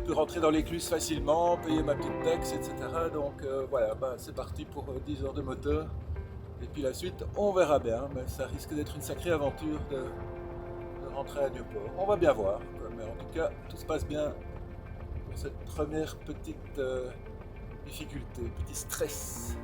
pu rentrer dans l'écluse facilement, payer ma petite taxe, etc. Donc voilà, c'est parti pour 10 heures de moteur. Et puis la suite, on verra bien, mais ça risque d'être une sacrée aventure de rentrer à Newport. On va bien voir, quoi. Mais en tout cas, tout se passe bien pour cette première petite difficulté, petit stress.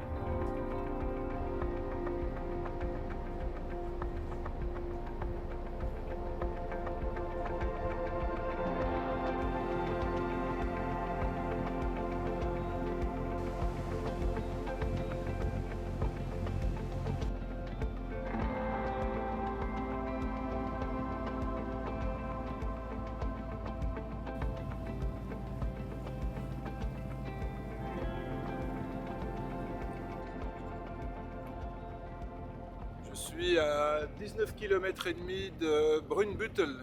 Je suis à 19 km et demi de Brunbüttel,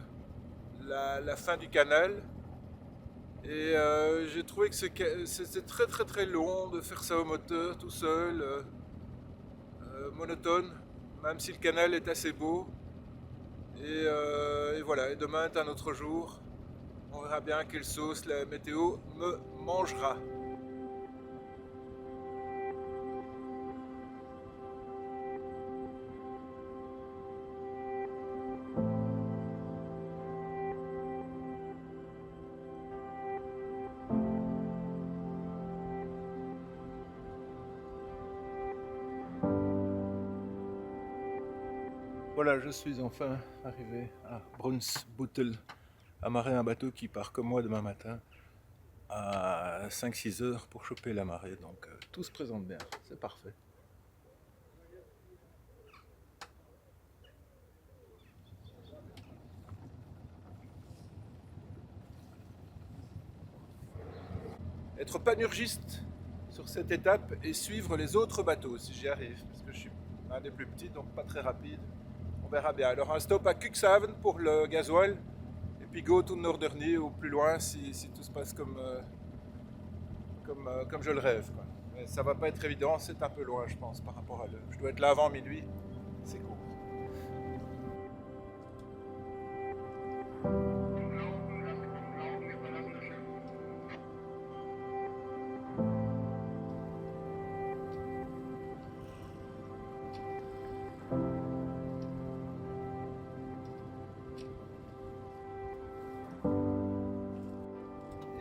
la fin du canal. Et j'ai trouvé que c'était très long de faire ça au moteur tout seul, monotone, même si le canal est assez beau. Et voilà, et demain est un autre jour. On verra bien quelle sauce la météo me mangera. Voilà, je suis enfin arrivé à Brunsbüttel, amarrer un bateau qui part comme moi demain matin à 5-6 heures pour choper la marée. Donc tout se présente bien, c'est parfait. Être panurgiste sur cette étape et suivre les autres bateaux si j'y arrive, parce que je suis un des plus petits, donc pas très rapide. On verra bien. Alors un stop à Cuxhaven pour le gasoil, et puis go to Norderney au plus loin si tout se passe comme je le rêve, quoi. Mais ça va pas être évident, c'est un peu loin je pense par rapport à l'heure. Je dois être là avant minuit, c'est court.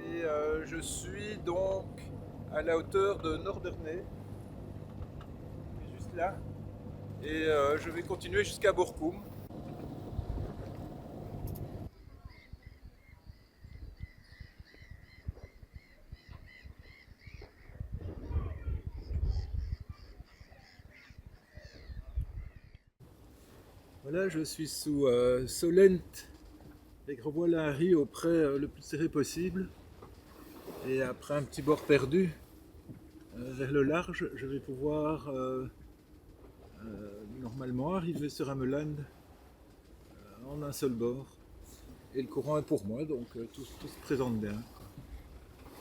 Et je suis donc à la hauteur de Norderney, juste là, et je vais continuer jusqu'à Borkum. Voilà, je suis sous Solent, avec revoilà un riz au près le plus serré possible. Et après un petit bord perdu vers le large, je vais pouvoir normalement arriver sur Ameland en un seul bord. Et le courant est pour moi, donc tout se présente bien.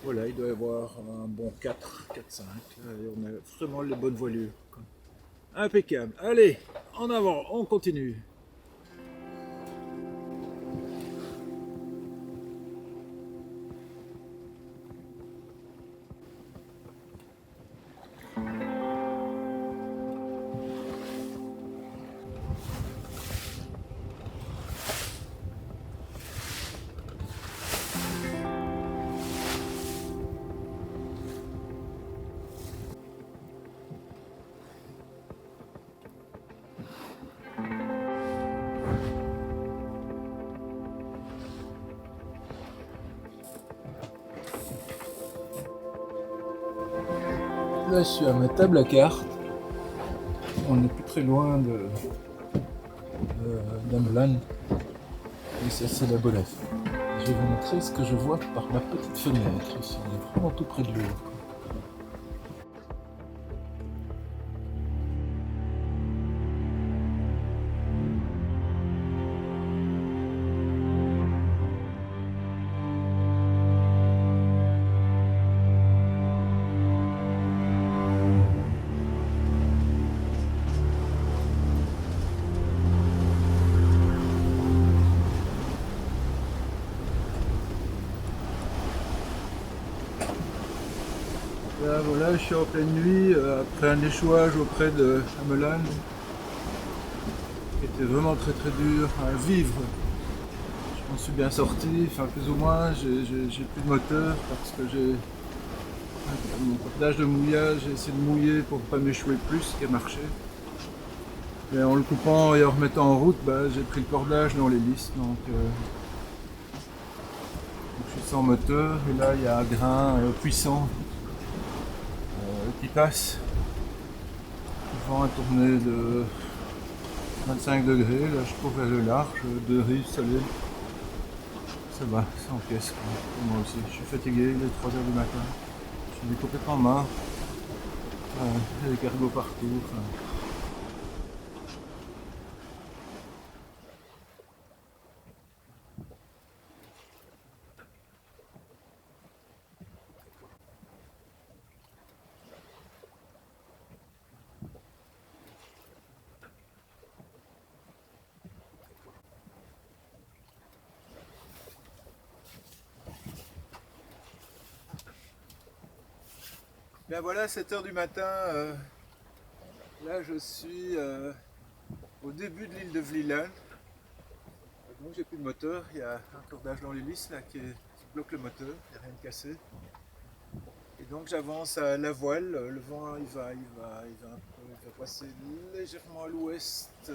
Voilà, il doit y avoir un bon 4, 4-5. Et on a vraiment les bonnes voilures. Impeccable. Allez, en avant, on continue. Là, je suis à ma table à cartes. On n'est plus très loin d'Ameland. Et ça, c'est la Bolève. Je vais vous montrer ce que je vois par ma petite fenêtre ici. On est vraiment tout près de l'eau. Là, voilà, je suis en pleine nuit, après un échouage auprès de Chamelan, qui était vraiment très très dur à vivre. Je m'en suis bien sorti, enfin plus ou moins, j'ai plus de moteur parce que j'ai mon cordage de mouillage, j'ai essayé de mouiller pour ne pas m'échouer plus, ce qui a marché. Et en le coupant et en remettant en route, bah, j'ai pris le cordage dans l'hélice, donc je suis sans moteur, et là il y a un grain puissant qui passe. Le vent a tourné de 25 degrés, là je cours vers le large, deux rives soleil. Ça va, ça encaisse quoi. Moi aussi, je suis fatigué, il est 3 h du matin. Je suis complètement mort. Il y a des cargos partout. Enfin. Bien voilà, 7 h du matin. Là je suis au début de l'île de Vlieland. Donc j'ai plus de moteur, il y a un cordage dans l'hélice là qui bloque le moteur, il n'y a rien de cassé. Et donc j'avance à la voile, le vent il va passer légèrement à l'ouest.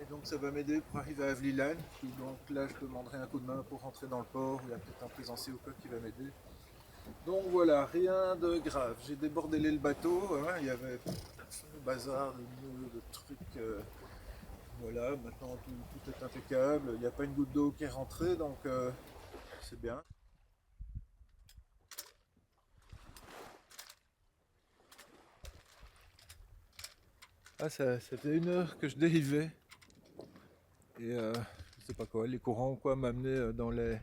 Et donc ça va m'aider pour arriver à Vlieland. Puis donc là je demanderai un coup de main pour rentrer dans le port, il y a peut-être un plaisancier ou quoi qui va m'aider. Donc voilà, rien de grave. J'ai débordellé le bateau, hein, il y avait le bazar de nœuds, de trucs. Voilà, maintenant tout est impeccable, il n'y a pas une goutte d'eau qui est rentrée, donc c'est bien. Ah, ça fait 1 heure que je dérivais. Et je sais pas quoi, les courants ou quoi m'amenaient dans les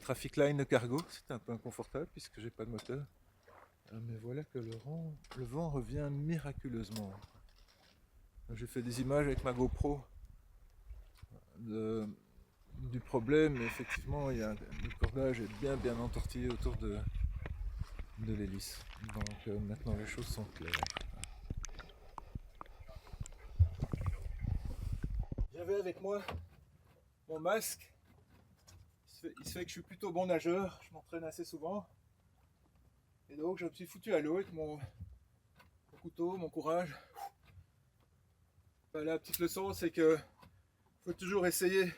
traffic lines de cargo. C'était un peu inconfortable puisque j'ai pas de moteur. Mais voilà que le vent revient miraculeusement. J'ai fait des images avec ma GoPro du problème, mais effectivement le cordage est bien entortillé autour de l'hélice. Donc maintenant les choses sont claires. J'avais avec moi mon masque. Il se fait que je suis plutôt bon nageur, je m'entraîne assez souvent. Et donc je me suis foutu à l'eau avec mon couteau, mon courage. Ben, la petite leçon c'est que faut toujours essayer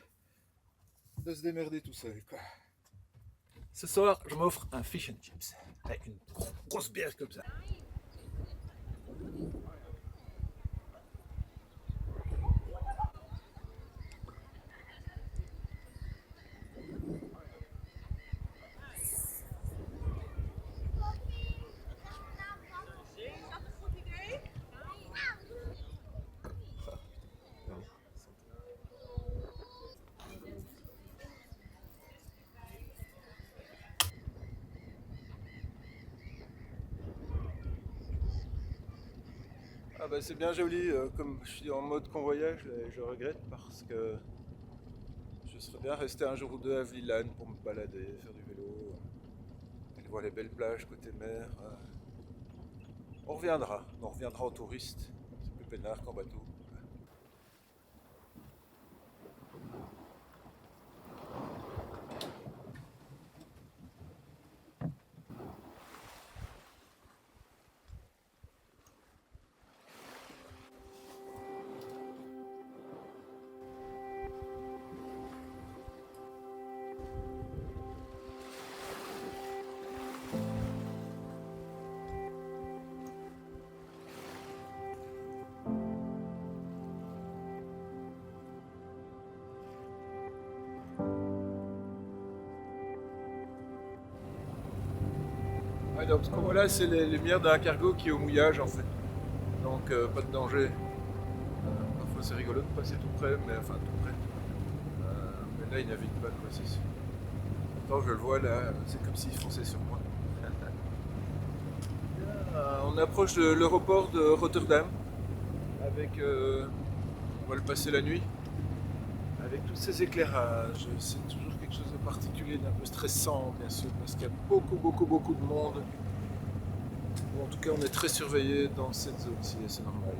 de se démerder tout seul, quoi. Ce soir je m'offre un fish and chips avec une grosse bière comme ça. Ah bah c'est bien joli, comme je suis en mode convoyage, je regrette parce que je serais bien resté un jour ou deux à Vlieland pour me balader, faire du vélo, aller voir les belles plages côté mer. On reviendra aux touristes, c'est plus peinard qu'en bateau. Ouais, donc ce qu'on voit là, c'est les lumières d'un cargo qui est au mouillage en fait. Donc pas de danger. Parfois c'est rigolo de passer tout près, mais enfin tout près. Mais là il navigue pas quoi, c'est sûr. Pourtant je le vois là, c'est comme s'il fonçait sur moi. On approche de l'aéroport de Rotterdam. On va le passer la nuit. Avec tous ces éclairages, c'est toujours quelque chose de particulier, d'un peu stressant bien sûr, parce qu'il y a beaucoup de monde. en tout cas, on est très surveillé dans cette zone-ci, et c'est normal.